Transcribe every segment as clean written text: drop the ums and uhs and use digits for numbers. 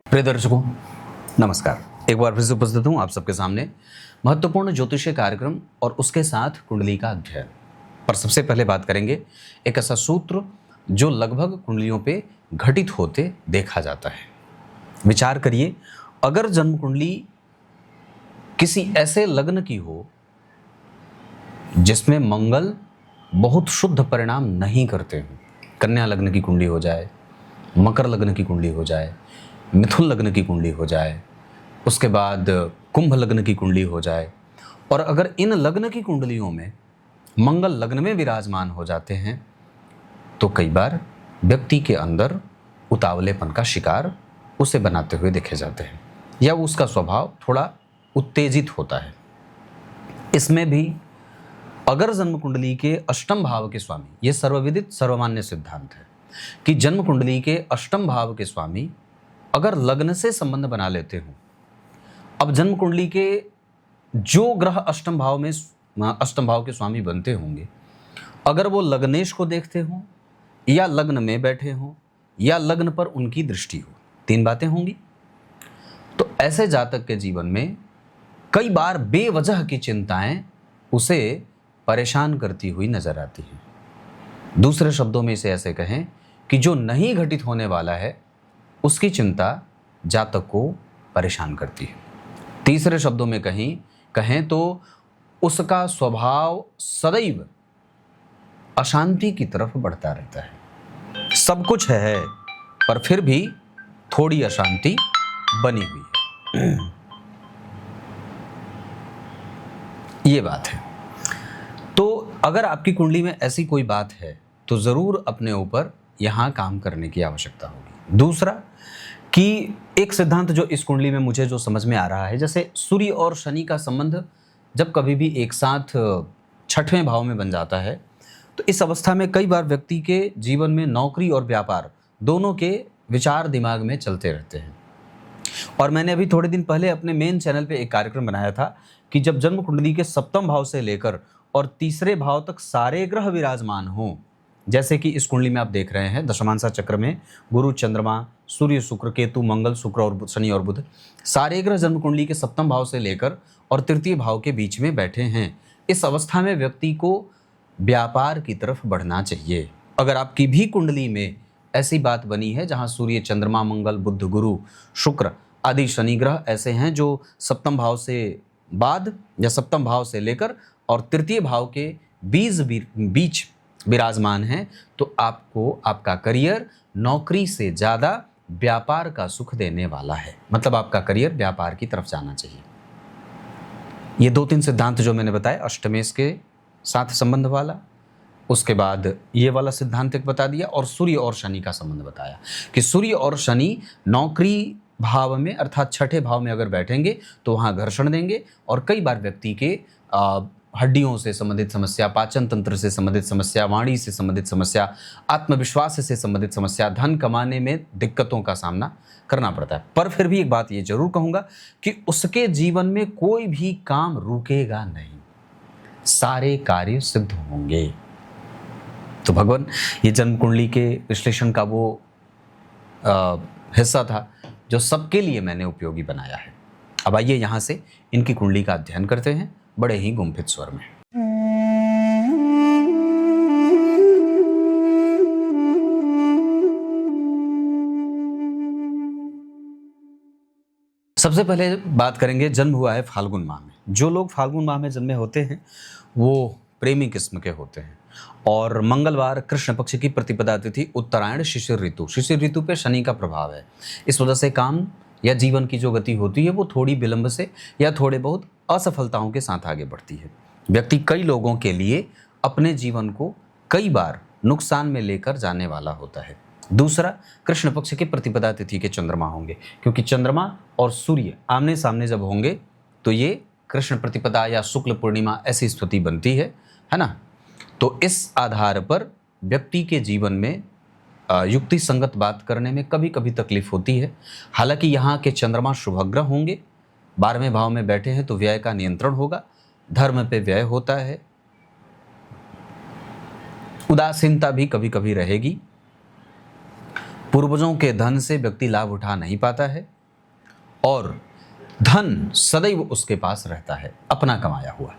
प्रिय दर्शकों, नमस्कार। एक बार फिर से उपस्थित हूँ आप सबके सामने महत्वपूर्ण ज्योतिषीय कार्यक्रम और उसके साथ कुंडली का अध्ययन पर। सबसे पहले बात करेंगे एक ऐसा सूत्र जो लगभग कुंडलियों पे घटित होते देखा जाता है। विचार करिए, अगर जन्म कुंडली किसी ऐसे लग्न की हो जिसमें मंगल बहुत शुद्ध परिणाम नहीं करते हो, कन्या लग्न की कुंडली हो जाए, मकर लग्न की कुंडली हो जाए, मिथुन लग्न की कुंडली हो जाए, उसके बाद कुंभ लग्न की कुंडली हो जाए, और अगर इन लग्न की कुंडलियों में मंगल लग्न में विराजमान हो जाते हैं तो कई बार व्यक्ति के अंदर उतावलेपन का शिकार उसे बनाते हुए देखे जाते हैं, या उसका स्वभाव थोड़ा उत्तेजित होता है। इसमें भी अगर जन्म कुंडली के अष्टम भाव के स्वामी, ये सर्वविदित सर्वमान्य सिद्धांत है कि जन्म कुंडली के अष्टम भाव के स्वामी अगर लग्न से संबंध बना लेते हो, अब जन्म कुंडली के जो ग्रह अष्टम भाव के स्वामी बनते होंगे, अगर वो लग्नेश को देखते हो या लग्न में बैठे हो या लग्न पर उनकी दृष्टि हो, तीन बातें होंगी, तो ऐसे जातक के जीवन में कई बार बेवजह की चिंताएं उसे परेशान करती हुई नजर आती हैं। दूसरे शब्दों में इसे ऐसे कहें कि जो नहीं घटित होने वाला है उसकी चिंता जातक को परेशान करती है। तीसरे शब्दों में कहें तो उसका स्वभाव सदैव अशांति की तरफ बढ़ता रहता है। सब कुछ है पर फिर भी थोड़ी अशांति बनी हुई है। ये बात है। तो अगर आपकी कुंडली में ऐसी कोई बात है तो जरूर अपने ऊपर यहां काम करने की आवश्यकता होगी। दूसरा कि एक सिद्धांत जो इस कुंडली में मुझे जो समझ में आ रहा है, जैसे सूर्य और शनि का संबंध जब कभी भी एक साथ छठवें भाव में बन जाता है तो इस अवस्था में कई बार व्यक्ति के जीवन में नौकरी और व्यापार दोनों के विचार दिमाग में चलते रहते हैं। और मैंने अभी थोड़े दिन पहले अपने मेन चैनल पे एक कार्यक्रम बनाया था कि जब जन्म कुंडली के सप्तम भाव से लेकर और तीसरे भाव तक सारे ग्रह विराजमान हों, जैसे कि इस कुंडली में आप देख रहे हैं दशमांसा चक्र में गुरु, चंद्रमा, सूर्य, शुक्र, केतु, मंगल, शुक्र और शनि और बुध, सारे ग्रह जन्म कुंडली के सप्तम भाव से लेकर और तृतीय भाव के बीच में बैठे हैं। इस अवस्था में व्यक्ति को व्यापार की तरफ बढ़ना चाहिए। अगर आपकी भी कुंडली में ऐसी बात बनी है जहां सूर्य, चंद्रमा, मंगल, बुध, गुरु, शुक्र आदि शनि ग्रह ऐसे हैं जो सप्तम भाव से बाद या सप्तम भाव से लेकर और तृतीय भाव के बीच विराजमान हैं, तो आपको आपका करियर नौकरी से ज़्यादा व्यापार का सुख देने वाला है। मतलब आपका करियर व्यापार की तरफ जाना चाहिए। ये दो तीन सिद्धांत जो मैंने बताए, अष्टमेश के साथ संबंध वाला, उसके बाद ये वाला सिद्धांत एक बता दिया, और सूर्य और शनि का संबंध बताया कि सूर्य और शनि नौकरी भाव में अर्थात छठे भाव में अगर बैठेंगे तो वहाँ घर्षण देंगे, और कई बार व्यक्ति के हड्डियों से संबंधित समस्या, पाचन तंत्र से संबंधित समस्या, वाणी से संबंधित समस्या, आत्मविश्वास से संबंधित समस्या, धन कमाने में दिक्कतों का सामना करना पड़ता है। पर फिर भी एक बात ये जरूर कहूँगा कि उसके जीवन में कोई भी काम रुकेगा नहीं, सारे कार्य सिद्ध होंगे। तो भगवान, ये जन्म कुंडली के विश्लेषण का वो हिस्सा था जो सबके लिए मैंने उपयोगी बनाया है। अब आइए यहाँ से इनकी कुंडली का अध्ययन करते हैं बड़े ही गुम्फित स्वर में। सबसे पहले बात करेंगे, जन्म हुआ है फाल्गुन माह में। जो लोग फाल्गुन माह में जन्मे होते हैं वो प्रेमी किस्म के होते हैं, और मंगलवार कृष्ण पक्ष की प्रतिपदा तिथि, उत्तरायण, शिशिर ऋतु पे शनि का प्रभाव है। इस वजह से काम या जीवन की जो गति होती है वो थोड़ी विलंब से या थोड़े बहुत असफलताओं के साथ आगे बढ़ती है। व्यक्ति कई लोगों के लिए अपने जीवन को कई बार नुकसान में लेकर जाने वाला होता है। दूसरा, कृष्ण पक्ष के प्रतिपदा तिथि के चंद्रमा होंगे, क्योंकि चंद्रमा और सूर्य आमने सामने जब होंगे तो ये कृष्ण प्रतिपदा या शुक्ल पूर्णिमा ऐसी स्थिति बनती है ना। तो इस आधार पर व्यक्ति के जीवन में युक्ति संगत बात करने में कभी कभी तकलीफ होती है। हालांकि यहाँ के चंद्रमा शुभग्रह होंगे, 12वें भाव में बैठे हैं तो व्यय का नियंत्रण होगा, धर्म पे व्यय होता है, उदासीनता भी कभी कभी रहेगी, पूर्वजों के धन से व्यक्ति लाभ उठा नहीं पाता है, और धन सदैव उसके पास रहता है, अपना कमाया हुआ।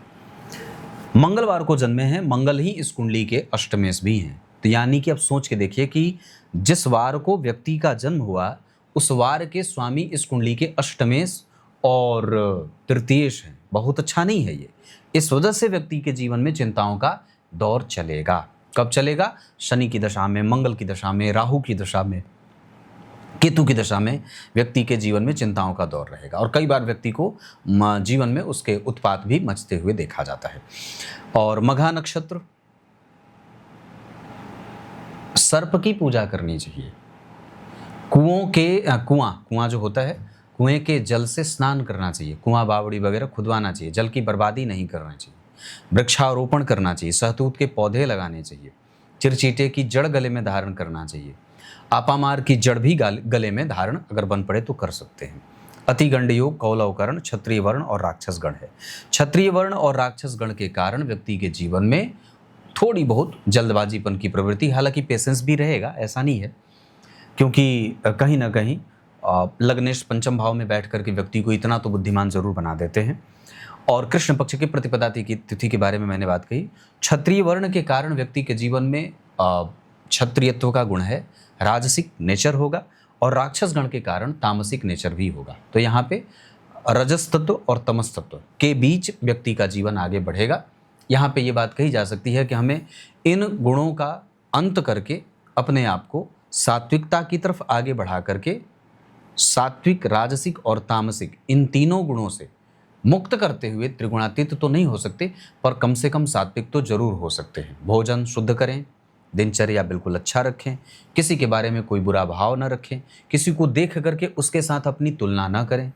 मंगलवार को जन्मे हैं, मंगल ही इस कुंडली के अष्टमेश भी हैं। तो यानी कि अब सोच के देखिए कि जिस वार को व्यक्ति का जन्म हुआ उस वार के स्वामी इस कुंडली के अष्टमेश और तृतीयेश हैं। बहुत अच्छा नहीं है ये। इस वजह से व्यक्ति के जीवन में चिंताओं का दौर चलेगा। कब चलेगा? शनि की दशा में, मंगल की दशा में, राहु की दशा में, केतु की दशा में व्यक्ति के जीवन में चिंताओं का दौर रहेगा। और कई बार व्यक्ति को जीवन में उसके उत्पात भी मचते हुए देखा जाता है। और मघा नक्षत्र, सर्प की पूजा करनी चाहिए। कुआं जो होता है, कुएं के जल से स्नान करना चाहिए। कुआं बावड़ी वगैरह खुदवाना चाहिए। जल की बर्बादी नहीं करना चाहिए। वृक्षारोपण करना चाहिए। सहतूत के पौधे लगाने चाहिए। चिरचीटे की जड़ गले में धारण करना चाहिए। आपामार की जड़ भी गले में धारण अगर बन पड़े तो कर सकते हैं। अतिगंड योग, कौलवकर्ण, क्षत्रिय वर्ण और राक्षस गण है। क्षत्रिय वर्ण और राक्षस गण के कारण व्यक्ति के जीवन में थोड़ी बहुत जल्दबाजीपन की प्रवृत्ति, हालांकि पेशेंस भी रहेगा, ऐसा नहीं है, क्योंकि कहीं ना कहीं लग्नेश पंचम भाव में बैठ करके व्यक्ति को इतना तो बुद्धिमान जरूर बना देते हैं। और कृष्ण पक्ष के प्रतिपदा की तिथि के बारे में मैंने बात कही। क्षत्रिय वर्ण के कारण व्यक्ति के जीवन में क्षत्रियत्व का गुण है, राजसिक नेचर होगा, और राक्षस गण के कारण तामसिक नेचर भी होगा। तो यहाँ पे रजस तत्व और तमस तत्व के बीच व्यक्ति का जीवन आगे बढ़ेगा। यहाँ पे ये बात कही जा सकती है कि हमें इन गुणों का अंत करके अपने आप को सात्विकता की तरफ आगे बढ़ा करके सात्विक, राजसिक और तामसिक इन तीनों गुणों से मुक्त करते हुए त्रिगुणातीत तो नहीं हो सकते, पर कम से कम सात्विक तो जरूर हो सकते हैं। भोजन शुद्ध करें, दिनचर्या बिल्कुल अच्छा रखें, किसी के बारे में कोई बुरा भाव न रखें, किसी को देख करके उसके साथ अपनी तुलना न करें।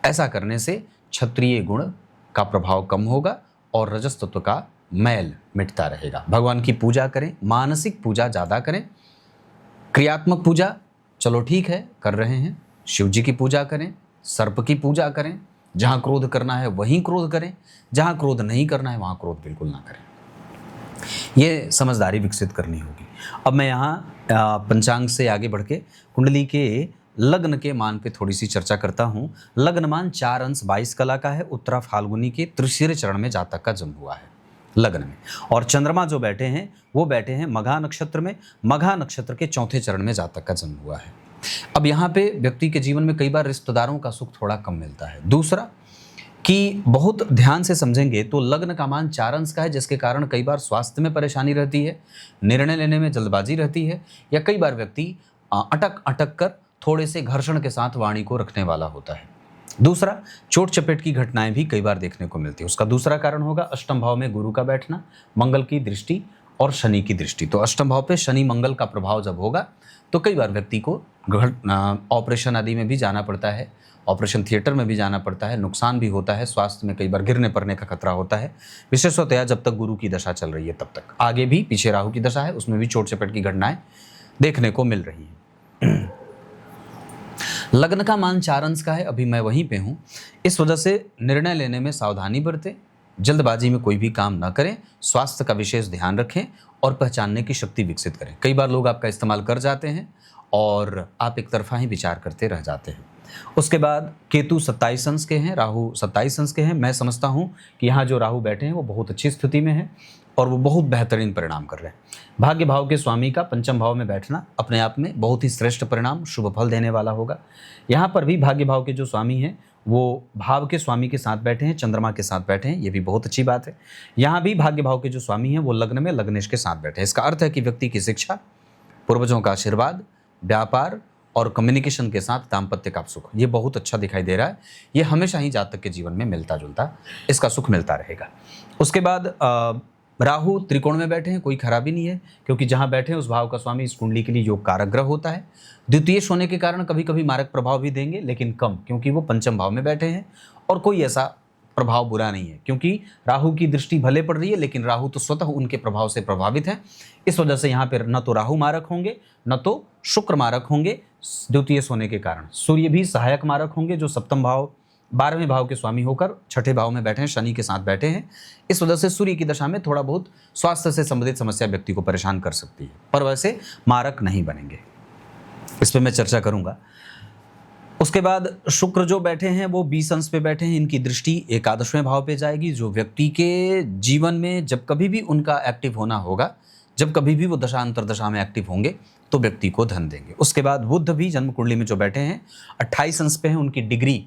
ऐसा करने से क्षत्रिय गुण का प्रभाव कम होगा और रजस तत्व का मैल मिटता रहेगा। भगवान की पूजा करें, मानसिक पूजा ज़्यादा करें। क्रियात्मक पूजा चलो ठीक है, कर रहे हैं। शिव जी की पूजा करें, सर्प की पूजा करें। जहाँ क्रोध करना है वहीं क्रोध करें, जहाँ क्रोध नहीं करना है वहाँ क्रोध बिल्कुल ना करें। ये समझदारी विकसित करनी होगी। अब मैं यहाँ पंचांग से आगे बढ़ के कुंडली के लग्न के मान पे थोड़ी सी चर्चा करता हूँ। लग्न मान 4 अंश 22 कला का है। उत्तरा फाल्गुनी के त्रिशिर चरण में जातक का जन्म हुआ है लग्न में। और चंद्रमा जो बैठे हैं वो बैठे हैं मघा नक्षत्र में। मघा नक्षत्र के चौथे चरण में जातक का जन्म हुआ है। अब यहाँ पे व्यक्ति के जीवन में कई बार रिश्तेदारों का सुख थोड़ा कम मिलता है। दूसरा कि बहुत ध्यान से समझेंगे तो लग्न का मान 4 अंश का है, जिसके कारण कई बार स्वास्थ्य में परेशानी रहती है, निर्णय लेने में जल्दबाजी रहती है, या कई बार व्यक्ति अटक अटक कर थोड़े से घर्षण के साथ वाणी को रखने वाला होता है। दूसरा, चोट चपेट की घटनाएं भी कई बार देखने को मिलती है। उसका दूसरा कारण होगा अष्टम भाव में गुरु का बैठना, मंगल की दृष्टि और शनि की दृष्टि। तो अष्टम भाव पे शनि मंगल का प्रभाव जब होगा तो कई बार व्यक्ति को ऑपरेशन आदि में भी जाना पड़ता है, ऑपरेशन थिएटर में भी जाना पड़ता है, नुकसान भी होता है, स्वास्थ्य में कई बार गिरने पड़ने का खतरा होता है। विशेषतया जब तक गुरु की दशा चल रही है तब तक। आगे भी पीछे राहु की दशा है, उसमें भी चोट चपेट की घटनाएं देखने को मिल रही हैं। लग्न का मान 4 अंश का है, अभी मैं वहीं पे हूँ। इस वजह से निर्णय लेने में सावधानी बरतें, जल्दबाजी में कोई भी काम ना करें, स्वास्थ्य का विशेष ध्यान रखें और पहचानने की शक्ति विकसित करें। कई बार लोग आपका इस्तेमाल कर जाते हैं और आप एक तरफा ही विचार करते रह जाते हैं। उसके बाद केतु 27 अंश के हैं, राहु 27 अंश के हैं। मैं समझता हूँ कि यहाँ जो राहु बैठे हैं वो बहुत अच्छी स्थिति में है और वो बहुत बेहतरीन परिणाम कर रहे हैं। भाग्य भाव के स्वामी का पंचम भाव में बैठना अपने आप में बहुत ही श्रेष्ठ परिणाम, शुभ फल देने वाला होगा। यहाँ पर भी भाग्य भाव के जो स्वामी हैं वो भाव के स्वामी के साथ बैठे हैं, चंद्रमा के साथ बैठे हैं, ये भी बहुत अच्छी बात है। यहाँ भी भाग्य भाव के जो स्वामी हैं वो लग्न में लग्नेश के साथ बैठे हैं। इसका अर्थ है कि व्यक्ति की शिक्षा, पूर्वजों का आशीर्वाद, व्यापार और कम्युनिकेशन के साथ दाम्पत्य का सुख, ये बहुत अच्छा दिखाई दे रहा है। ये हमेशा ही जातक के जीवन में मिलता जुलता इसका सुख मिलता रहेगा। उसके बाद राहु त्रिकोण में बैठे हैं, कोई खराबी नहीं है, क्योंकि जहाँ बैठे हैं उस भाव का स्वामी इस कुंडली के लिए योग कारक ग्रह होता है। द्वितीय होने के कारण कभी कभी मारक प्रभाव भी देंगे, लेकिन कम, क्योंकि वो पंचम भाव में बैठे हैं और कोई ऐसा प्रभाव बुरा नहीं है, क्योंकि राहु की दृष्टि भले पड़ रही है लेकिन राहु तो स्वतः उनके प्रभाव से प्रभावित है। इस वजह से यहाँ पर न तो राहु मारक होंगे न तो शुक्र मारक होंगे। द्वितीय होने के कारण सूर्य भी सहायक मारक होंगे, जो सप्तम भाव 12वें भाव के स्वामी होकर छठे भाव में बैठे हैं, शनि के साथ बैठे हैं। इस वजह से सूर्य की दशा में थोड़ा बहुत स्वास्थ्य से संबंधित समस्या व्यक्ति को परेशान कर सकती है, पर वैसे मारक नहीं बनेंगे। इस पर मैं चर्चा करूंगा। उसके बाद शुक्र जो बैठे हैं वो 20 अंश पे बैठे हैं, इनकी दृष्टि एकादशवें भाव पे जाएगी, जो व्यक्ति के जीवन में जब कभी भी उनका एक्टिव होना होगा, जब कभी भी वो दशा अंतरदशा में एक्टिव होंगे तो व्यक्ति को धन देंगे। उसके बाद बुध भी जन्म कुंडली में जो बैठे हैं 28 अंश पे हैं, उनकी डिग्री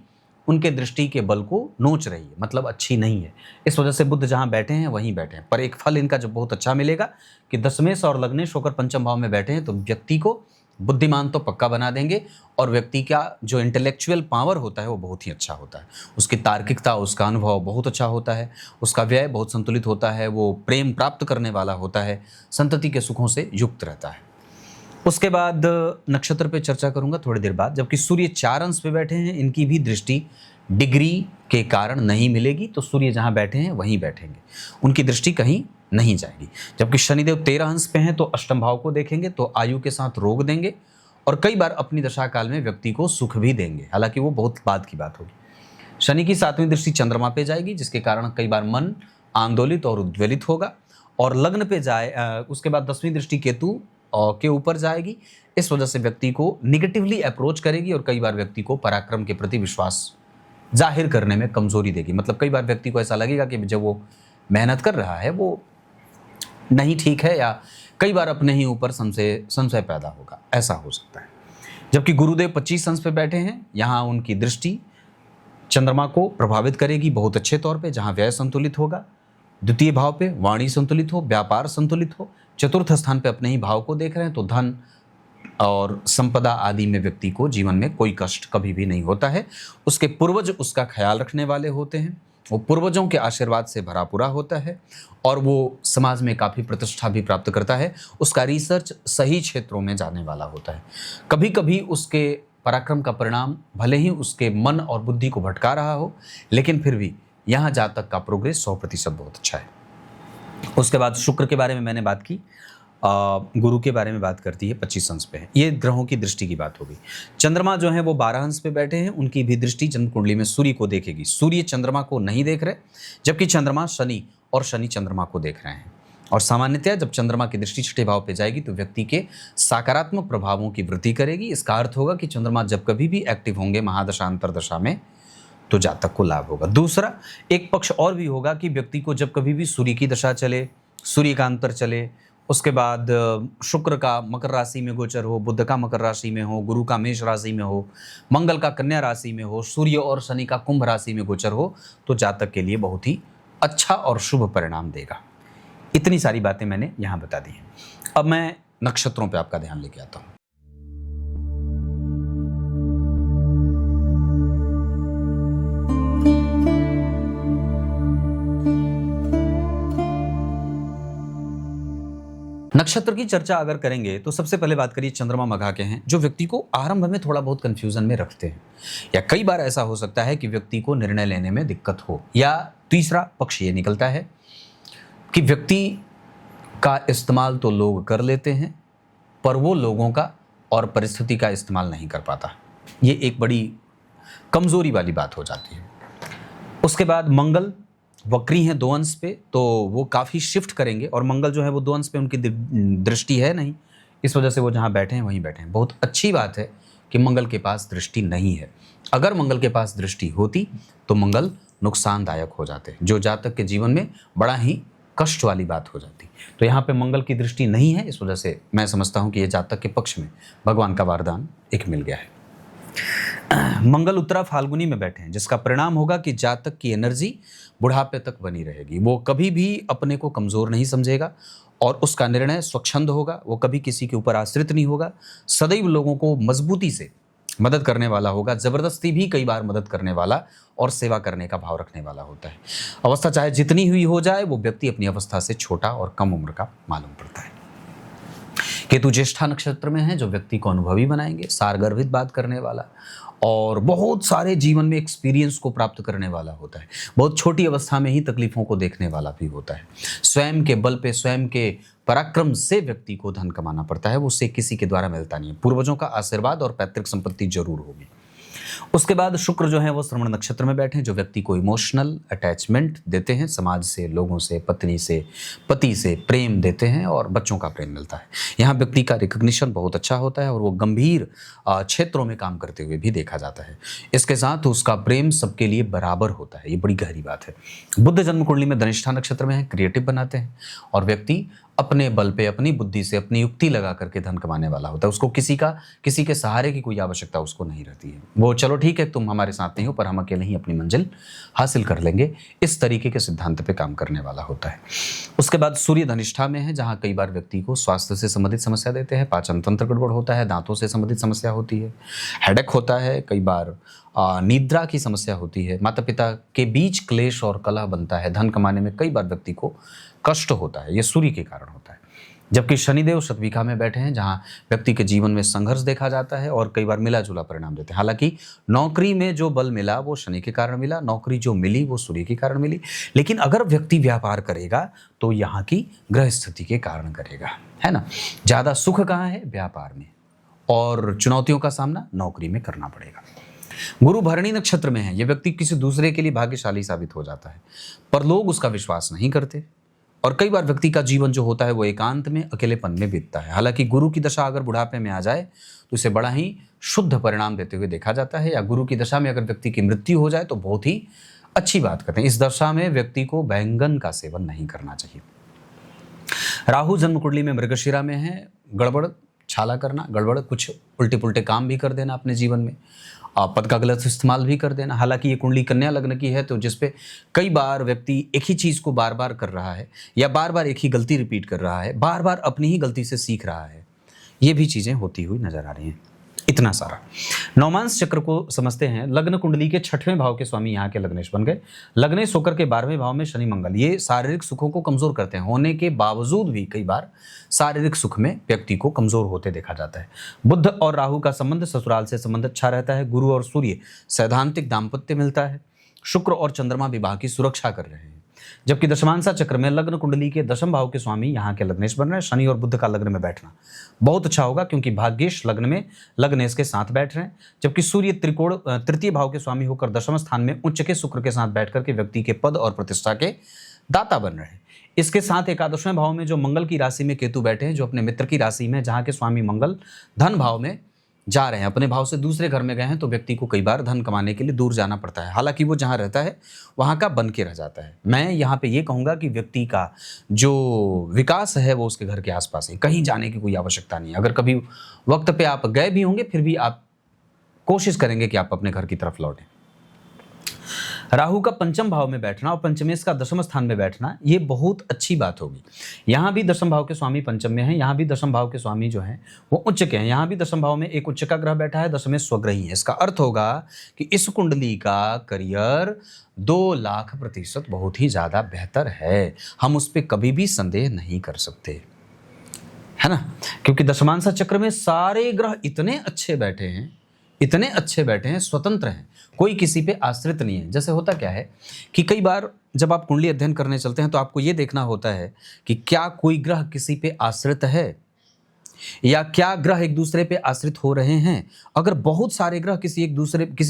उनके दृष्टि के बल को नोच रही है, मतलब अच्छी नहीं है। इस वजह से बुध जहाँ बैठे हैं वहीं बैठे हैं। पर एक फल इनका जो बहुत अच्छा मिलेगा कि दशमेश और लग्नेश होकर पंचम भाव में बैठे हैं, तो व्यक्ति को बुद्धिमान तो पक्का बना देंगे और व्यक्ति का जो इंटेलेक्चुअल पावर होता है वो बहुत ही अच्छा होता है। उसकी तार्किकता, उसका अनुभव बहुत अच्छा होता है, उसका व्यय बहुत संतुलित होता है, वो प्रेम प्राप्त करने वाला होता है, संतति के सुखों से युक्त रहता है। उसके बाद नक्षत्र पे चर्चा करूंगा थोड़ी देर बाद। जबकि सूर्य 4 अंश पे बैठे हैं, इनकी भी दृष्टि डिग्री के कारण नहीं मिलेगी, तो सूर्य जहां बैठे हैं वहीं बैठेंगे, उनकी दृष्टि कहीं नहीं जाएगी। जबकि शनिदेव 13 अंश पे हैं, तो अष्टम भाव को देखेंगे तो आयु के साथ रोग देंगे और कई बार अपनी दशा काल में व्यक्ति को सुख भी देंगे, हालांकि वो बहुत बाद की बात होगी। शनि की 7वीं दृष्टि चंद्रमा पे जाएगी, जिसके कारण कई बार मन आंदोलित और उद्वेलित होगा। और लग्न पे जाए, उसके बाद 10वीं दृष्टि केतु के ऊपर जाएगी, इस वजह से व्यक्ति को निगेटिवली अप्रोच करेगी और कई बार व्यक्ति को पराक्रम के प्रति विश्वास जाहिर करने में कमजोरी देगी। मतलब कई बार व्यक्ति को ऐसा लगेगा कि जब वो मेहनत कर रहा है वो नहीं ठीक है, या कई बार अपने ही ऊपर संशय पैदा होगा, ऐसा हो सकता है। जबकि गुरुदेव 25 अंश पे बैठे हैं, यहाँ उनकी दृष्टि चंद्रमा को प्रभावित करेगी बहुत अच्छे तौर पे, जहाँ व्यय संतुलित होगा, द्वितीय भाव पे वाणी संतुलित हो, व्यापार संतुलित हो, चतुर्थ स्थान पे अपने ही भाव को देख रहे हैं, तो धन और संपदा आदि में व्यक्ति को जीवन में कोई कष्ट कभी भी नहीं होता है। उसके पूर्वज उसका ख्याल रखने वाले होते हैं, वो पूर्वजों के आशीर्वाद से भरा पूरा होता है और वो समाज में काफ़ी प्रतिष्ठा भी प्राप्त करता है। उसका रिसर्च सही क्षेत्रों में जाने वाला होता है। कभी कभी उसके पराक्रम का परिणाम भले ही उसके मन और बुद्धि को भटका रहा हो, लेकिन फिर भी यहाँ जातक का प्रोग्रेस 100% बहुत अच्छा है। उसके बाद शुक्र के बारे में मैंने बात की, गुरु के बारे में बात करती है 25 अंश पे है। ये ग्रहों की दृष्टि की बात होगी। चंद्रमा जो है वो 12 अंश पे बैठे हैं, उनकी भी दृष्टि जन्म कुंडली में सूर्य को देखेगी। सूर्य चंद्रमा को नहीं देख रहे, जबकि चंद्रमा शनि और शनि चंद्रमा को देख रहे हैं। और सामान्यतः जब चंद्रमा की दृष्टि छठे भाव पे जाएगी तो व्यक्ति के सकारात्मक प्रभावों की वृद्धि करेगी। इसका अर्थ होगा कि चंद्रमा जब कभी भी एक्टिव होंगे महादशा अंतरदशा में, तो जातक को लाभ होगा। दूसरा एक पक्ष और भी होगा कि व्यक्ति को जब कभी भी सूर्य की दशा चले, सूर्य का अंतर चले, उसके बाद शुक्र का मकर राशि में गोचर हो, बुध का मकर राशि में हो, गुरु का मेष राशि में हो, मंगल का कन्या राशि में हो, सूर्य और शनि का कुंभ राशि में गोचर हो, तो जातक के लिए बहुत ही अच्छा और शुभ परिणाम देगा। इतनी सारी बातें मैंने यहाँ बता दी हैं। अब मैं नक्षत्रों पे आपका ध्यान लेके आता हूँ। नक्षत्र की चर्चा अगर करेंगे तो सबसे पहले बात करिए चंद्रमा मघा के हैं, जो व्यक्ति को आरंभ में थोड़ा बहुत कंफ्यूजन में रखते हैं, या कई बार ऐसा हो सकता है कि व्यक्ति को निर्णय लेने में दिक्कत हो। या तीसरा पक्ष ये निकलता है कि व्यक्ति का इस्तेमाल तो लोग कर लेते हैं, पर वो लोगों का और परिस्थिति का इस्तेमाल नहीं कर पाता। ये एक बड़ी कमजोरी वाली बात हो जाती है। उसके बाद मंगल वक्री हैं 2 अंश पे, तो वो काफ़ी शिफ्ट करेंगे, और मंगल जो है वो 2 अंश पे उनकी दृष्टि है नहीं, इस वजह से वो जहाँ बैठे हैं वहीं बैठे हैं। बहुत अच्छी बात है कि मंगल के पास दृष्टि नहीं है। अगर मंगल के पास दृष्टि होती तो मंगल नुकसानदायक हो जाते, जो जातक के जीवन में बड़ा ही कष्ट वाली बात हो जाती। तो यहाँ पे मंगल की दृष्टि नहीं है, इस वजह से मैं समझता हूँ कि ये जातक के पक्ष में भगवान का वरदान एक मिल गया है। मंगल उत्तरा फाल्गुनी में बैठे हैं, जिसका परिणाम होगा कि जातक की एनर्जी बुढ़ापे तक बनी रहेगी। वो कभी भी अपने को कमज़ोर नहीं समझेगा और उसका निर्णय स्वच्छंद होगा। वो कभी किसी के ऊपर आश्रित नहीं होगा, सदैव लोगों को मजबूती से मदद करने वाला होगा, ज़बरदस्ती भी कई बार मदद करने वाला और सेवा करने का भाव रखने वाला होता है। अवस्था चाहे जितनी हुई हो जाए, वो व्यक्ति अपनी अवस्था से छोटा और कम उम्र का मालूम पड़ता है। केतु ज्येष्ठा नक्षत्र में है, जो व्यक्ति को अनुभवी बनाएंगे, सारगर्भित बात करने वाला और बहुत सारे जीवन में एक्सपीरियंस को प्राप्त करने वाला होता है। बहुत छोटी अवस्था में ही तकलीफों को देखने वाला भी होता है। स्वयं के बल पे, स्वयं के पराक्रम से व्यक्ति को धन कमाना पड़ता है, वो उसे किसी के द्वारा मिलता नहीं है। पूर्वजों का आशीर्वाद और पैतृक संपत्ति जरूर होगी। उसके बाद शुक्र जो है वो श्रवण नक्षत्र में बैठे हैं, जो व्यक्ति को इमोशनल अटैचमेंट देते हैं, समाज से, लोगों से, पत्नी से, पति से प्रेम देते हैं और बच्चों का प्रेम मिलता है। यहाँ व्यक्ति का रिकग्निशन बहुत अच्छा होता है और वो गंभीर क्षेत्रों में काम करते हुए भी देखा जाता है। इसके साथ उसका प्रेम सबके लिए बराबर होता है, ये बड़ी गहरी बात है। बुध जन्म कुंडली में धनिष्ठा नक्षत्र में है, क्रिएटिव बनाते हैं और व्यक्ति अपने बल पे, अपनी बुद्धि से, अपनी युक्ति लगा करके धन कमाने वाला होता है। उसको किसी के सहारे की कोई आवश्यकता उसको नहीं रहती है। वो चलो ठीक है तुम हमारे साथ नहीं हो पर हम अकेले ही अपनी मंजिल हासिल कर लेंगे, इस तरीके के सिद्धांत पे काम करने वाला होता है। उसके बाद सूर्य धनिष्ठा में है, जहाँ कई बार व्यक्ति को स्वास्थ्य से संबंधित समस्या देते हैं, पाचन तंत्र गड़बड़ होता है, दांतों से संबंधित समस्या होती है, हेडेक होता है, कई बार निद्रा की समस्या होती है, माता पिता के बीच क्लेश और कलह बनता है, धन कमाने में कई बार व्यक्ति को कष्ट होता है, ये सूर्य के कारण होता है। जबकि शनिदेव शतभिखा में बैठे हैं, जहाँ व्यक्ति के जीवन में संघर्ष देखा जाता है और कई बार मिला जुला परिणाम देते हैं। हालांकि नौकरी में जो बल मिला वो शनि के कारण मिला, नौकरी जो मिली वो सूर्य के कारण मिली, लेकिन अगर व्यक्ति व्यापार करेगा तो यहाँ की ग्रह स्थिति के कारण करेगा, है ना। ज़्यादा सुख कहाँ है? व्यापार में, और चुनौतियों का सामना नौकरी में करना पड़ेगा। गुरु भरणी नक्षत्र में है, यह व्यक्ति किसी दूसरे के लिए भाग्यशाली साबित हो जाता है, पर लोग उसका विश्वास नहीं करते और कई बार व्यक्ति का जीवन जो होता है वो एकांत में, अकेलेपन में बीतता है। हालांकि गुरु की दशा अगर बुढ़ापे में आ जाए तो इसे बड़ा ही शुद्ध परिणाम देते हुए देखा जाता है, या गुरु की दशा में अगर व्यक्ति की मृत्यु हो जाए तो बहुत ही अच्छी बात करते हैं। इस दशा में व्यक्ति को बैंगन का सेवन नहीं करना चाहिए। राहु जन्म कुंडली में मृगशिरा में है, गड़बड़ छाला करना, गड़बड़ कुछ उल्टे पुल्टे काम भी कर देना अपने जीवन में, पद का गलत इस्तेमाल भी कर देना। हालांकि ये कुंडली कन्या लग्न की है, तो जिसपे कई बार व्यक्ति एक ही चीज़ को बार बार कर रहा है या बार बार एक ही गलती रिपीट कर रहा है, बार बार अपनी ही गलती से सीख रहा है, ये भी चीज़ें होती हुई नजर आ रही हैं। इतना सारा नौमांस चक्र को समझते हैं। लग्न कुंडली के 6वें भाव के स्वामी यहाँ के लग्नेश बन गए। लग्नेश होकर के 12वें भाव में शनि मंगल, ये शारीरिक सुखों को कमजोर करते हैं, होने के बावजूद भी कई बार शारीरिक सुख में व्यक्ति को कमजोर होते देखा जाता है। बुध और राहु का संबंध, ससुराल से संबंध अच्छा रहता है। गुरु और सूर्य सैद्धांतिक दाम्पत्य मिलता है। शुक्र और चंद्रमा विवाह की सुरक्षा कर रहे हैं। जबकि दशमांसा चक्र में लग्न कुंडली के 10वें भाव के स्वामी यहाँ के लग्नेश बन रहे हैं। शनि और बुध का लग्न में बैठना बहुत अच्छा होगा, क्योंकि भाग्येश लग्न में लग्नेश के साथ बैठ रहे हैं। जबकि सूर्य त्रिकोण 3य भाव के स्वामी होकर 10वें स्थान में उच्च के शुक्र के साथ बैठ करके व्यक्ति के पद और प्रतिष्ठा के दाता बन रहे हैं। इसके साथ 11वें भाव में जो मंगल की राशि में केतु बैठे हैं, जो अपने मित्र की राशि में, जहाँ के स्वामी मंगल धन भाव में जा रहे हैं, अपने भाव से दूसरे घर में गए हैं, तो व्यक्ति को कई बार धन कमाने के लिए दूर जाना पड़ता है। हालांकि वो जहाँ रहता है वहाँ का बन के रह जाता है। मैं यहाँ पे ये कहूँगा कि व्यक्ति का जो विकास है वो उसके घर के आसपास है, कहीं जाने की कोई आवश्यकता नहीं है। अगर कभी वक्त पे आप गए भी होंगे फिर भी आप कोशिश करेंगे कि आप अपने घर की तरफ लौटें। राहु का 5वें भाव में बैठना और पंचमेश का 10वें स्थान में बैठना, ये बहुत अच्छी बात होगी। यहाँ भी 10वें भाव के स्वामी पंचम में हैं, यहाँ भी 10वें भाव के स्वामी जो हैं वो उच्च के हैं। यहाँ भी 10वें भाव में एक उच्च का ग्रह बैठा है, 10वें स्वग्रही है। इसका अर्थ होगा कि इस कुंडली का करियर 2,00,000% बहुत ही ज़्यादा बेहतर है। हम उस पर कभी भी संदेह नहीं कर सकते, है ना, क्योंकि दशमांसा चक्र में सारे ग्रह इतने अच्छे बैठे हैं, इतने अच्छे बैठे हैं, स्वतंत्र हैं, कोई किसी पे आश्रित नहीं है। जैसे होता क्या है कि कई बार जब आप कुंडली अध्ययन करने चलते हैं तो आपको ये देखना होता है कि क्या कोई ग्रह किसी पे आश्रित है या क्या ग्रह एक दूसरे पे आश्रित हो रहे हैं। अगर बहुत सारे ग्रह किसी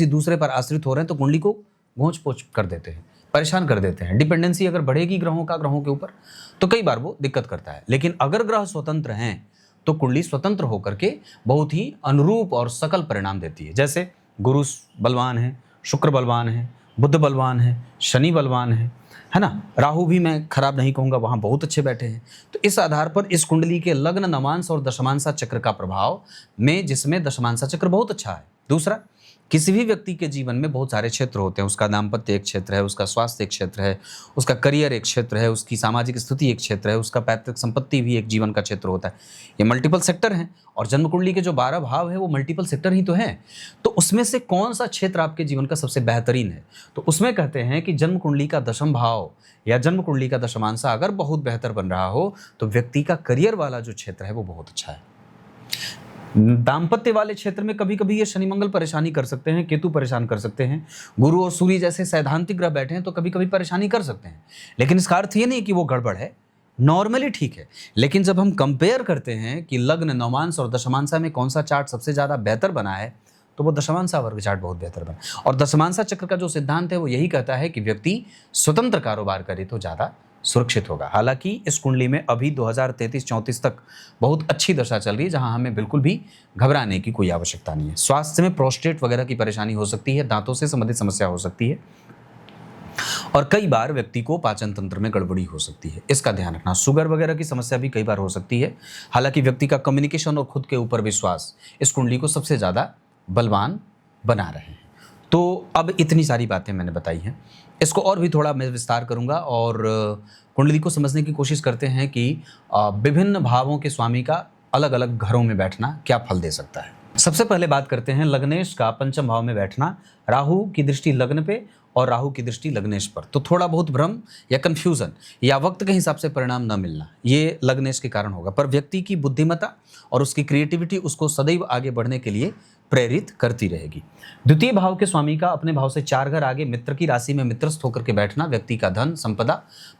दूसरे पर आश्रित हो रहे हैं तो कुंडली को घोंच पोच कर देते हैं, परेशान कर देते हैं। डिपेंडेंसी अगर बढ़ेगी ग्रहों के ऊपर तो कई बार वो दिक्कत करता है। लेकिन अगर ग्रह स्वतंत्र हैं तो कुंडली स्वतंत्र होकर के बहुत ही अनुरूप और सकल परिणाम देती है। जैसे गुरु बलवान है, शुक्र बलवान है, बुध बलवान है, शनि बलवान है ना, राहु भी मैं खराब नहीं कहूँगा, वहाँ बहुत अच्छे बैठे हैं। तो इस आधार पर इस कुंडली के लग्न, नवांश और दशमांसा चक्र का प्रभाव में, जिसमें दशमांसा चक्र बहुत अच्छा है। दूसरा, किसी भी व्यक्ति के जीवन में बहुत सारे क्षेत्र होते हैं। उसका दाम्पत्य एक क्षेत्र है, उसका स्वास्थ्य एक क्षेत्र है, उसका करियर एक क्षेत्र है, उसकी सामाजिक स्थिति एक क्षेत्र है, उसका पैतृक संपत्ति भी एक जीवन का क्षेत्र होता है। ये मल्टीपल सेक्टर हैं और जन्म कुंडली के जो 12 भाव है वो मल्टीपल सेक्टर ही तो हैं। तो उसमें से कौन सा क्षेत्र आपके जीवन का सबसे बेहतरीन है? तो उसमें कहते हैं कि जन्म कुंडली का 10वां भाव या जन्म कुंडली का दशमांसा अगर बहुत बेहतर बन रहा हो तो व्यक्ति का करियर वाला जो क्षेत्र है वो बहुत अच्छा है। दाम्पत्य वाले क्षेत्र में कभी कभी ये शनि मंगल परेशानी कर सकते हैं, केतु परेशान कर सकते हैं, गुरु और सूर्य जैसे सैद्धांतिक ग्रह बैठे हैं तो कभी कभी परेशानी कर सकते हैं। लेकिन इसका अर्थ ये नहीं कि वो गड़बड़ है, नॉर्मली ठीक है। लेकिन जब हम कंपेयर करते हैं कि लग्न, नवांश और दशमांसा में कौन सा चार्ट सबसे ज़्यादा बेहतर बना है तो वो दशमांशा वर्ग चार्ट बहुत बेहतर बने। और दशमांशा चक्र का जो सिद्धांत है वो यही कहता है कि व्यक्ति स्वतंत्र कारोबार करे तो ज़्यादा सुरक्षित होगा। हालांकि इस कुंडली में अभी 2033-34 तक बहुत अच्छी दशा चल रही है, जहां हमें बिल्कुल भी घबराने की कोई आवश्यकता नहीं है। स्वास्थ्य में प्रोस्टेट वगैरह की परेशानी हो सकती है, दांतों से संबंधित समस्या हो सकती है, और कई बार व्यक्ति को पाचन तंत्र में गड़बड़ी हो सकती है, इसका ध्यान रखना। शुगर वगैरह की समस्या भी कई बार हो सकती है। हालांकि व्यक्ति का कम्युनिकेशन और खुद के ऊपर विश्वास इस कुंडली को सबसे ज़्यादा बलवान बना रहे हैं। तो अब इतनी सारी बातें मैंने बताई हैं, इसको और भी थोड़ा मैं विस्तार करूंगा और कुंडली को समझने की कोशिश करते हैं कि विभिन्न भावों के स्वामी का अलग अलग घरों में बैठना क्या फल दे सकता है। सबसे पहले बात करते हैं लग्नेश का पंचम भाव में बैठना, राहु की दृष्टि लग्न पे और राहु की दृष्टि लग्नेश पर। तो थोड़ा बहुत भ्रम या कन्फ्यूजन या वक्त के हिसाब से परिणाम न मिलना, ये लग्नेश के कारण होगा, पर व्यक्ति की बुद्धिमत्ता और उसकी क्रिएटिविटी उसको सदैव आगे बढ़ने के लिए प्रेरित करती रहेगी। द्वितीय भाव के स्वामी का अपने भाव से 4 घर आगे मित्र की राशि में मित्रस्थ होकर के बैठना व्यक्ति का धन, संपदा,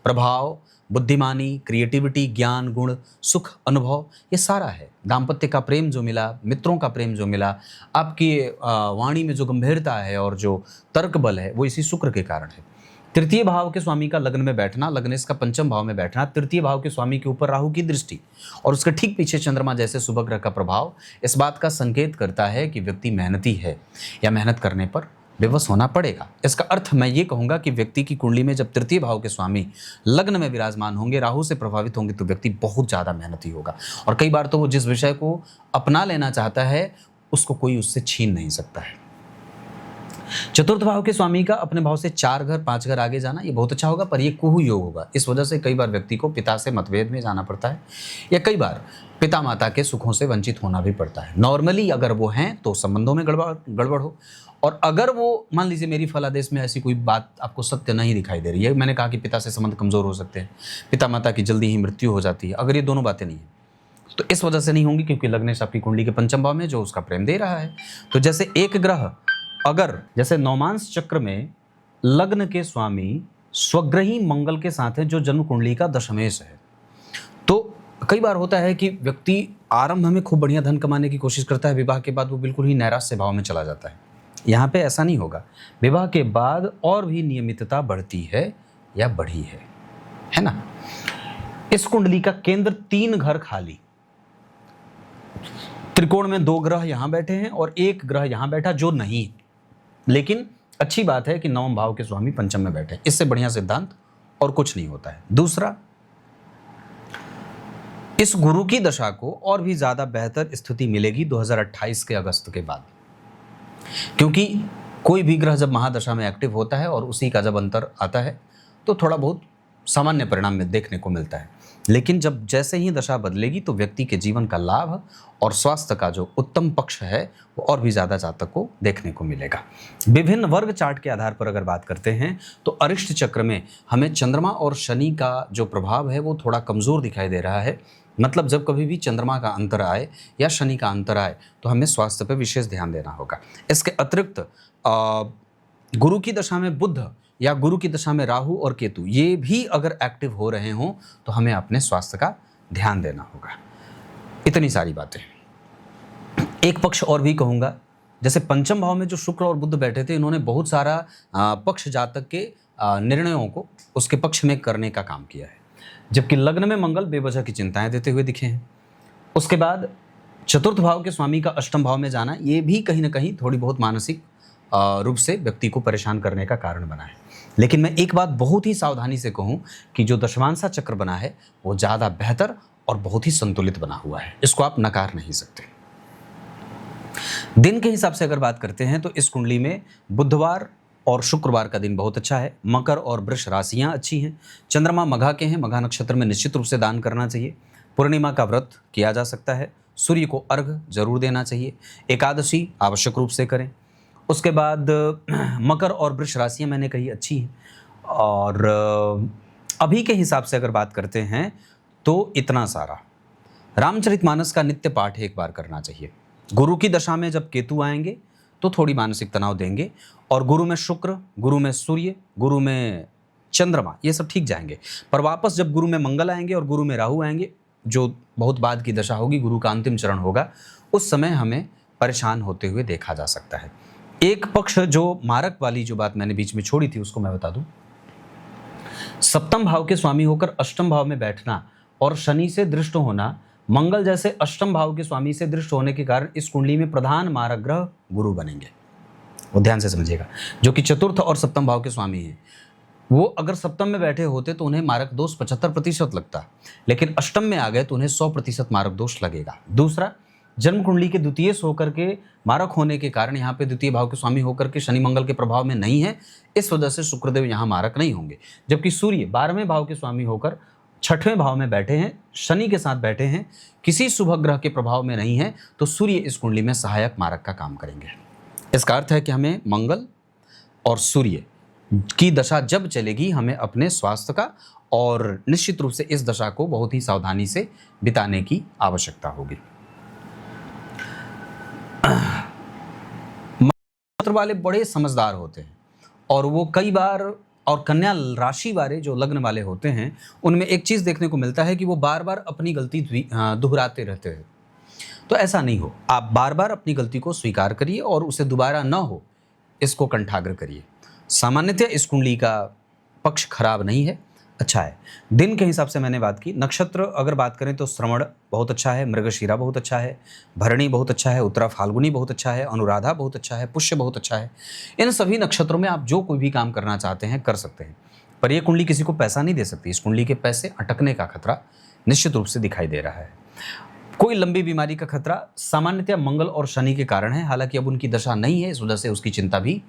प्रभाव, बुद्धिमानी, क्रिएटिविटी, ज्ञान, गुण, सुख, अनुभव, ये सारा है। दाम्पत्य का प्रेम जो मिला, मित्रों का प्रेम जो मिला, आपकी वाणी में जो गंभीरता है और जो तर्क बल है, वो इसी शुक्र के कारण है। तृतीय भाव के स्वामी का लग्न में बैठना, लग्नेश का पंचम भाव में बैठना, तृतीय भाव के स्वामी के ऊपर राहु की दृष्टि और उसके ठीक पीछे चंद्रमा जैसे शुभ ग्रह का प्रभाव इस बात का संकेत करता है कि व्यक्ति मेहनती है या मेहनत करने पर विवश होना पड़ेगा। इसका अर्थ मैं ये कहूँगा कि व्यक्ति की कुंडली में जब तृतीय भाव के स्वामी लग्न में विराजमान होंगे, राहु से प्रभावित होंगे, तो व्यक्ति बहुत ज़्यादा मेहनती होगा और कई बार तो वो जिस विषय को अपना लेना चाहता है उसको कोई उससे छीन नहीं सकता है। चतुर्थ भाव के स्वामी का अपने भाव से 4 घर 5 घर आगे जाना, ये बहुत अच्छा होगा, पर ये कुहू योग होगा। इस वजह से कई बार व्यक्ति को पिता से मतभेद में जाना पड़ता है या कई बार पिता माता के सुखों से वंचित होना भी पड़ता है। नॉर्मली अगर वो हैं तो संबंधों में गड़बड़ हो, और अगर वो मान लीजिए मेरी फलादेश में ऐसी कोई बात आपको सत्य नहीं दिखाई दे रही है, मैंने कहा कि पिता से संबंध कमजोर हो सकते हैं, पिता माता की जल्दी ही मृत्यु हो जाती है, अगर ये दोनों बातें नहीं है तो इस वजह से नहीं होंगी, क्योंकि लग्नेश आपकी कुंडली के पंचम भाव में जो उसका प्रेम दे रहा है। तो जैसे एक ग्रह अगर जैसे नौमांस चक्र में लग्न के स्वामी स्वग्रही मंगल के साथ है जो जन्म कुंडली का दशमेश है, तो कई बार होता है कि व्यक्ति आरंभ में खूब बढ़िया धन कमाने की कोशिश करता है, विवाह के बाद वो बिल्कुल ही नैराश्य भाव में चला जाता है। यहाँ पे ऐसा नहीं होगा, विवाह के बाद और भी नियमितता बढ़ती है या बढ़ी है ना। इस कुंडली का केंद्र 3 घर खाली, त्रिकोण में 2 ग्रह यहां बैठे हैं और 1 ग्रह यहां बैठा जो नहीं, लेकिन अच्छी बात है कि नवम भाव के स्वामी पंचम में बैठे, इससे बढ़िया सिद्धांत और कुछ नहीं होता है। दूसरा, इस गुरु की दशा को और भी ज्यादा बेहतर स्थिति मिलेगी 2028 के अगस्त के बाद, क्योंकि कोई भी ग्रह जब महादशा में एक्टिव होता है और उसी का जब अंतर आता है तो थोड़ा बहुत सामान्य परिणाम में देखने को मिलता है, लेकिन जब जैसे ही दशा बदलेगी तो व्यक्ति के जीवन का लाभ और स्वास्थ्य का जो उत्तम पक्ष है वो और भी ज़्यादा जातक को देखने को मिलेगा। विभिन्न वर्ग चार्ट के आधार पर अगर बात करते हैं तो अरिष्ट चक्र में हमें चंद्रमा और शनि का जो प्रभाव है वो थोड़ा कमज़ोर दिखाई दे रहा है। मतलब जब कभी भी चंद्रमा का अंतर आए या शनि का अंतर आए तो हमें स्वास्थ्य पर विशेष ध्यान देना होगा। इसके अतिरिक्त गुरु की दशा में बुध या गुरु की दशा में राहु और केतु ये भी अगर एक्टिव हो रहे हों तो हमें अपने स्वास्थ्य का ध्यान देना होगा। इतनी सारी बातें। एक पक्ष और भी कहूँगा, जैसे पंचम भाव में जो शुक्र और बुध बैठे थे, इन्होंने बहुत सारा पक्ष जातक के निर्णयों को उसके पक्ष में करने का काम किया है, जबकि लग्न में मंगल बेवजह की चिंताएं देते हुए दिखे हैं। उसके बाद चतुर्थ भाव के स्वामी का अष्टम भाव में जाना, ये भी कहीं ना कहीं थोड़ी बहुत मानसिक रूप से व्यक्ति को परेशान करने का कारण बना है। लेकिन मैं एक बात बहुत ही सावधानी से कहूं कि जो दशमांशा चक्र बना है वो ज़्यादा बेहतर और बहुत ही संतुलित बना हुआ है, इसको आप नकार नहीं सकते। दिन के हिसाब से अगर बात करते हैं तो इस कुंडली में बुधवार और शुक्रवार का दिन बहुत अच्छा है। मकर और वृष राशियां अच्छी हैं। चंद्रमा मघा के हैं, मघा नक्षत्र में निश्चित रूप से दान करना चाहिए। पूर्णिमा का व्रत किया जा सकता है। सूर्य को अर्घ जरूर देना चाहिए। एकादशी आवश्यक रूप से करें। उसके बाद मकर और वृष राशियाँ मैंने कही अच्छी हैं। और अभी के हिसाब से अगर बात करते हैं तो इतना सारा रामचरितमानस का नित्य पाठ एक बार करना चाहिए। गुरु की दशा में जब केतु आएंगे तो थोड़ी मानसिक तनाव देंगे, और गुरु में शुक्र, गुरु में सूर्य, गुरु में चंद्रमा, ये सब ठीक जाएंगे। पर वापस जब गुरु में मंगल आएंगे और गुरु में राहु आएंगे, जो बहुत बाद की दशा होगी, गुरु का अंतिम चरण होगा, उस समय हमें परेशान होते हुए देखा जा सकता है। एक पक्ष जो मारक वाली जो बात मैंने बीच में छोड़ी थी उसको मैं बता दूं। सप्तम भाव के स्वामी होकर अष्टम भाव में बैठना और शनि से दृष्ट होना, मंगल जैसे अष्टम भाव के स्वामी से दृष्ट होने के कारण इस कुंडली में प्रधान मारक ग्रह गुरु बनेंगे। वो ध्यान से समझिएगा, जो कि चतुर्थ और सप्तम भाव के स्वामी हैं, वो अगर सप्तम में बैठे होते तो उन्हें मारक दोष 75% लगता, लेकिन अष्टम में आ गए तो उन्हें 100% मारक दोष लगेगा। दूसरा, जन्म कुंडली के द्वितीय होकर के मारक होने के कारण यहाँ पे द्वितीय भाव के स्वामी होकर के शनि मंगल के प्रभाव में नहीं है, इस वजह से शुक्रदेव यहाँ मारक नहीं होंगे। जबकि सूर्य 12वें भाव के स्वामी होकर 6वें भाव में बैठे हैं, शनि के साथ बैठे हैं, किसी शुभ ग्रह के प्रभाव में नहीं है, तो सूर्य इस कुंडली में सहायक मारक का काम करेंगे। इसका अर्थ है कि हमें मंगल और सूर्य की दशा जब चलेगी, हमें अपने स्वास्थ्य का और निश्चित रूप से इस दशा को बहुत ही सावधानी से बिताने की आवश्यकता होगी। नक्षत्र वाले बड़े समझदार होते हैं और वो कई बार, और कन्या राशि वाले जो लग्न वाले होते हैं उनमें एक चीज़ देखने को मिलता है कि वो बार बार अपनी गलती दोहराते रहते हैं। तो ऐसा नहीं हो, आप बार बार अपनी गलती को स्वीकार करिए और उसे दोबारा न हो इसको कंठाग्र करिए। सामान्यतः इस कुंडली का पक्ष खराब नहीं है, अच्छा है। दिन के हिसाब से मैंने बात की। नक्षत्र अगर बात करें तो श्रवण बहुत अच्छा है, मृगशीरा बहुत अच्छा है, भरणी बहुत अच्छा है, उत्तरा फाल्गुनी बहुत अच्छा है, अनुराधा बहुत अच्छा है, पुष्य बहुत अच्छा है। इन सभी नक्षत्रों में आप जो कोई भी काम करना चाहते हैं कर सकते हैं, पर यह कुंडली किसी को पैसा नहीं दे सकती। इस कुंडली के पैसे अटकने का खतरा निश्चित रूप से दिखाई दे रहा है। कोई लंबी बीमारी का खतरा सामान्यतः मंगल और शनि के कारण है, हालांकि अब उनकी दशा नहीं है, इस वजह से उसकी चिंता भी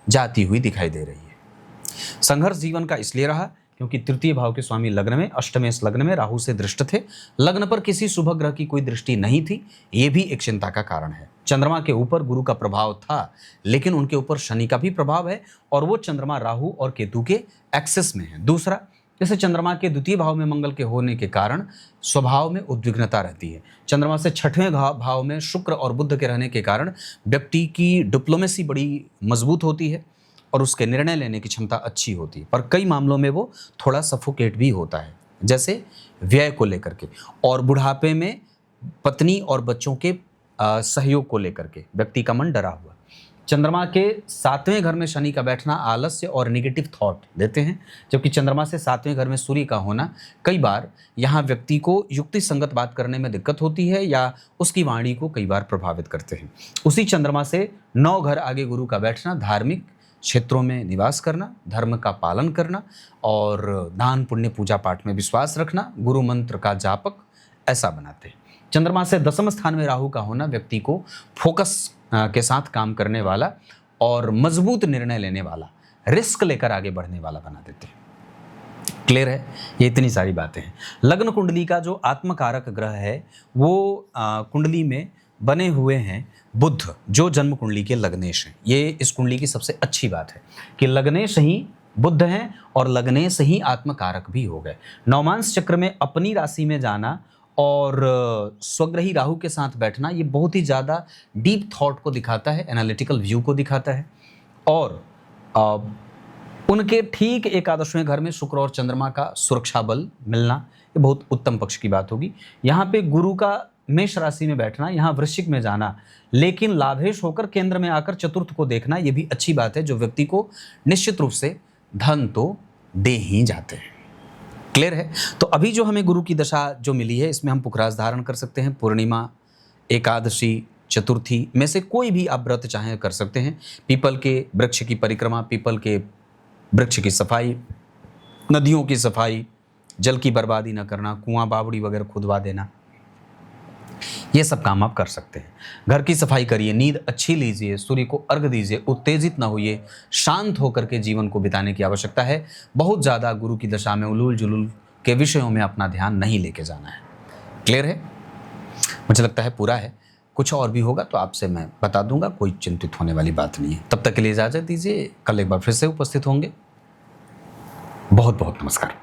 जाती हुई दिखाई दे रही है। संघर्ष जीवन का इसलिए रहा क्योंकि तृतीय भाव के स्वामी लग्न में, अष्टमेश लग्न में राहु से दृष्ट थे, लग्न पर किसी शुभ ग्रह की कोई दृष्टि नहीं थी, ये भी एक चिंता का कारण है। चंद्रमा के ऊपर गुरु का प्रभाव था, लेकिन उनके ऊपर शनि का भी प्रभाव है और वो चंद्रमा राहु और केतु के एक्सेस में है। दूसरा, जैसे चंद्रमा के द्वितीय भाव में मंगल के होने के कारण स्वभाव में उद्विग्नता रहती है। चंद्रमा से 6वें भाव में शुक्र और बुध के रहने के कारण व्यक्ति की डिप्लोमेसी बड़ी मजबूत होती है और उसके निर्णय लेने की क्षमता अच्छी होती है, पर कई मामलों में वो थोड़ा सफोकेट भी होता है, जैसे व्यय को लेकर के, और बुढ़ापे में पत्नी और बच्चों के सहयोग को लेकर के व्यक्ति का मन डरा हुआ। चंद्रमा के 7वें घर में शनि का बैठना आलस्य और नेगेटिव थॉट देते हैं, जबकि चंद्रमा से 7वें घर में सूर्य का होना कई बार यहाँ व्यक्ति को युक्ति संगत बात करने में दिक्कत होती है या उसकी वाणी को कई बार प्रभावित करते हैं। उसी चंद्रमा से 9 घर आगे गुरु का बैठना धार्मिक क्षेत्रों में निवास करना, धर्म का पालन करना और दान पुण्य पूजा पाठ में विश्वास रखना, गुरु मंत्र का जापक ऐसा बनाते हैं। चंद्रमा से 10वें स्थान में राहु का होना व्यक्ति को फोकस के साथ काम करने वाला और मजबूत निर्णय लेने वाला, रिस्क लेकर आगे बढ़ने वाला बना देते हैं। क्लियर है? ये इतनी सारी बातें हैं। लग्न कुंडली का जो आत्मकारक ग्रह है वो कुंडली में बने हुए हैं बुध, जो जन्म कुंडली के लग्नेश हैं। ये इस कुंडली की सबसे अच्छी बात है कि लग्नेश ही बुध हैं और लग्नेश ही आत्मकारक भी हो गए। नवमांश चक्र में अपनी राशि में जाना और स्वग्रही राहु के साथ बैठना, ये बहुत ही ज़्यादा डीप थॉट को दिखाता है, एनालिटिकल व्यू को दिखाता है। और उनके ठीक एकादशवें घर में शुक्र और चंद्रमा का सुरक्षा बल मिलना, ये बहुत उत्तम पक्ष की बात होगी। यहाँ पे गुरु का मेष राशि में बैठना, यहाँ वृश्चिक में जाना, लेकिन लाभेश होकर केंद्र में आकर चतुर्थ को देखना, ये भी अच्छी बात है, जो व्यक्ति को निश्चित रूप से धन तो दे ही जाते हैं। क्लियर है? तो अभी जो हमें गुरु की दशा जो मिली है, इसमें हम पुखराज धारण कर सकते हैं। पूर्णिमा, एकादशी, चतुर्थी में से कोई भी आप व्रत चाहें कर सकते हैं। पीपल के वृक्ष की परिक्रमा, पीपल के वृक्ष की सफाई, नदियों की सफाई, जल की बर्बादी न करना, कुआं बावड़ी वगैरह खुदवा देना, ये सब काम आप कर सकते हैं। घर की सफाई करिए, नींद अच्छी लीजिए, सूर्य को अर्घ दीजिए, उत्तेजित ना होइए, शांत होकर के जीवन को बिताने की आवश्यकता है। बहुत ज़्यादा गुरु की दशा में उलूल जुलूल के विषयों में अपना ध्यान नहीं लेके जाना है। क्लियर है? मुझे लगता है पूरा है। कुछ और भी होगा तो आपसे मैं बता दूंगा, कोई चिंतित होने वाली बात नहीं है। तब तक के लिए इजाज़त दीजिए, कल एक बार फिर से उपस्थित होंगे। बहुत बहुत नमस्कार।